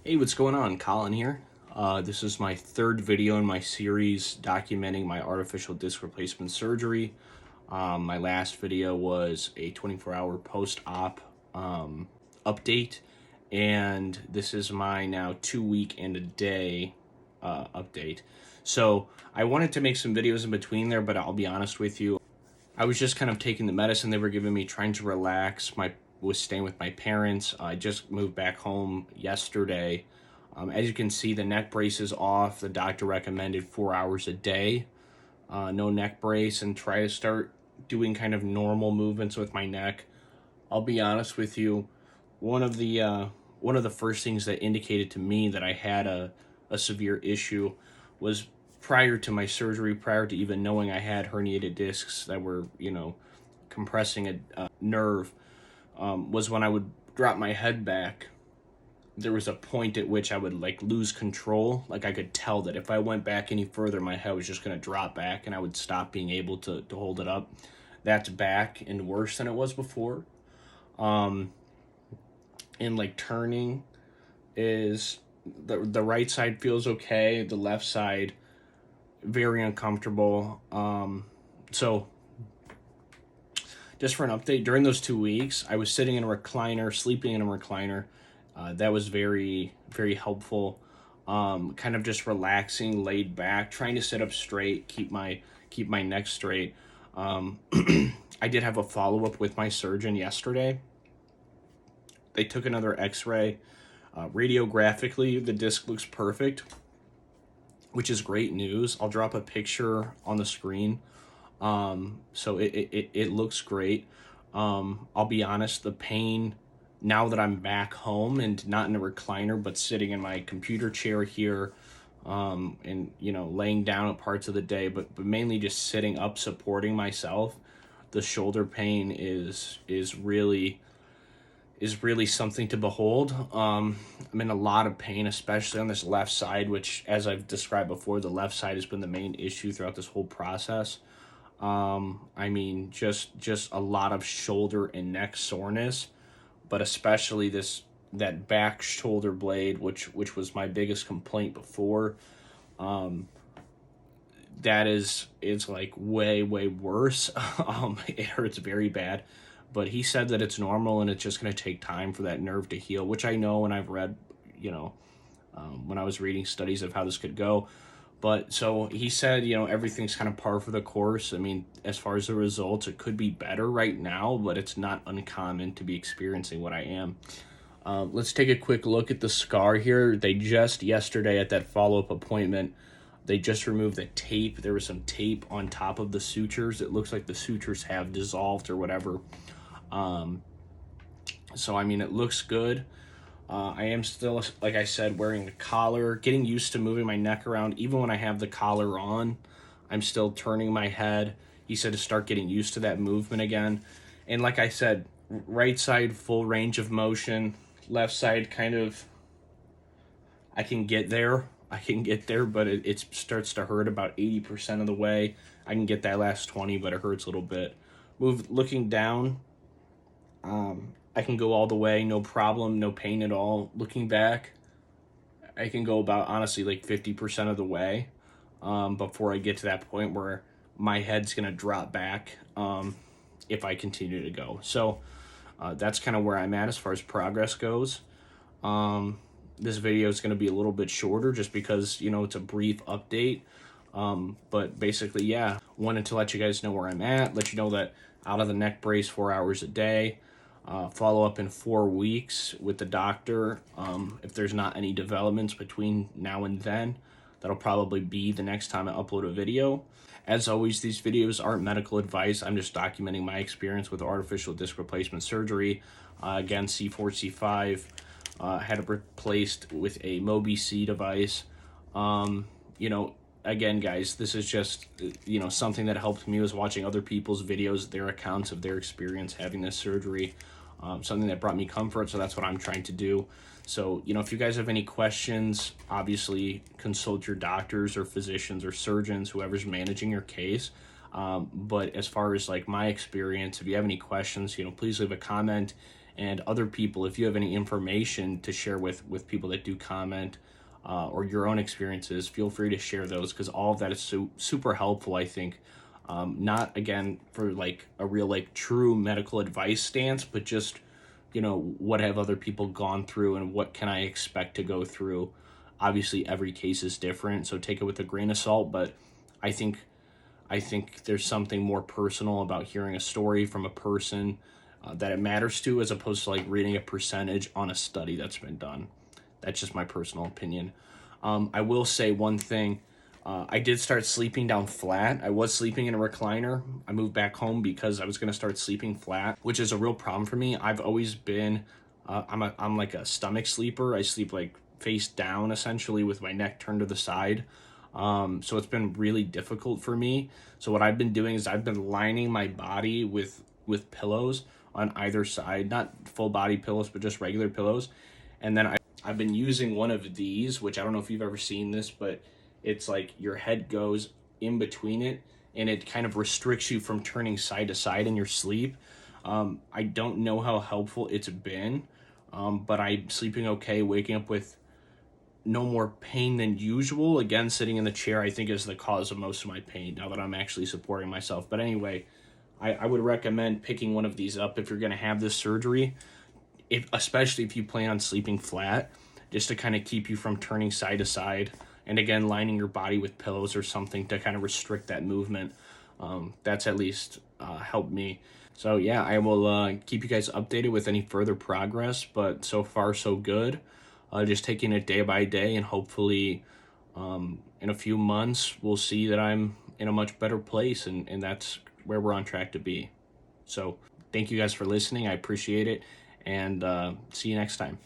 Hey, what's going on? Colin here. This is my third video in my series documenting my artificial disc replacement surgery. My last video was a 24-hour post-op update, and this is my now 2-week and a day update. So I wanted to make some videos in between there, but I'll be honest with you, I was just kind of taking the medicine they were giving me, trying to relax. Was staying with my parents. I just moved back home yesterday. As you can see, the neck brace is off. The doctor recommended 4 hours a day, no neck brace, and try to start doing kind of normal movements with my neck. I'll be honest with you, one of the first things that indicated to me that I had a severe issue was prior to my surgery, prior to even knowing I had herniated discs that were, compressing a nerve, was when I would drop my head back. There was a point at which I would lose control. I could tell that if I went back any further, my head was just going to drop back and I would stop being able to hold it up. That's back and worse than it was before. And turning is the right side feels okay. The left side, very uncomfortable. So just for an update, during those 2 weeks, I was sitting in a recliner, sleeping in a recliner. That was very, very helpful. Kind of just relaxing, laid back, trying to sit up straight, keep my neck straight. I did have a follow-up with my surgeon yesterday. They took another x-ray. Radiographically, the disc looks perfect, which is great news. I'll drop a picture on the screen. So it looks great. I'll be honest, the pain, now that I'm back home and not in a recliner, but sitting in my computer chair here, and, laying down at parts of the day, but mainly just sitting up, supporting myself, the shoulder pain is really something to behold. I'm in a lot of pain, especially on this left side, which, as I've described before, the left side has been the main issue throughout this whole process. Just a lot of shoulder and neck soreness, but especially that back shoulder blade, which was my biggest complaint before. That is way worse. It hurts very bad, but he said that it's normal and it's just going to take time for that nerve to heal, which I know, and I've read, when I was reading studies of how this could go. But so he said, everything's kind of par for the course. I mean, as far as the results, it could be better right now, but it's not uncommon to be experiencing what I am. Let's take a quick look at the scar here. They just yesterday at that follow-up appointment, they just removed the tape. There was some tape on top of the sutures. It looks like the sutures have dissolved or whatever. So, I mean, it looks good. I am still, like I said, wearing the collar, getting used to moving my neck around. Even when I have the collar on, I'm still turning my head. He said to start getting used to that movement again. And like I said, right side, full range of motion. Left side, kind of, I can get there, but it starts to hurt about 80% of the way. I can get that last 20, but it hurts a little bit. Looking down, I can go all the way, no problem, no pain at all. Looking back, I can go about, honestly, 50% of the way, before I get to that point where my head's going to drop back, if I continue to go. So that's kind of where I'm at as far as progress goes. This video is going to be a little bit shorter just because, it's a brief update. But basically, yeah, wanted to let you guys know where I'm at, let you know that out of the neck brace 4 hours a day. Follow up in 4 weeks with the doctor. If there's not any developments between now and then, that'll probably be the next time I upload a video. As always, these videos aren't medical advice. I'm just documenting my experience with artificial disc replacement surgery. Again, C4, C5, had it replaced with a Mobi-C device. Again, guys, this is just, something that helped me was watching other people's videos, their accounts of their experience having this surgery. Something that brought me comfort, so that's what I'm trying to do. So, if you guys have any questions, obviously consult your doctors or physicians or surgeons, whoever's managing your case. But as far as my experience, if you have any questions, please leave a comment And other people, if you have any information to share with people that do comment, or your own experiences, feel free to share those, because all of that is super helpful, I think. Not, again, for like a real like true medical advice stance, but just, what have other people gone through and what can I expect to go through. Obviously every case is different, so take it with a grain of salt, but I think there's something more personal about hearing a story from a person that it matters to, as opposed to like reading a percentage on a study that's been done. That's just my personal opinion. I will say one thing. I did start sleeping down flat. I was sleeping in a recliner. I moved back home because I was going to start sleeping flat, which is a real problem for me. I've always been, I'm like a stomach sleeper. I sleep like face down, essentially, with my neck turned to the side. So it's been really difficult for me. So what I've been doing is I've been lining my body with pillows on either side, not full body pillows, but just regular pillows. And then I've been using one of these, which I don't know if you've ever seen this, but it's like your head goes in between it and it kind of restricts you from turning side to side in your sleep. I don't know how helpful it's been, but I'm sleeping okay, waking up with no more pain than usual. Again, sitting in the chair, I think, is the cause of most of my pain now that I'm actually supporting myself. But anyway, I would recommend picking one of these up if you're going to have this surgery, especially if you plan on sleeping flat, just to kind of keep you from turning side to side. And again, lining your body with pillows or something to kind of restrict that movement. That's at least helped me. So yeah, I will keep you guys updated with any further progress, but so far so good. Just taking it day by day, and hopefully in a few months we'll see that I'm in a much better place, and that's where we're on track to be. So thank you guys for listening. I appreciate it, and see you next time.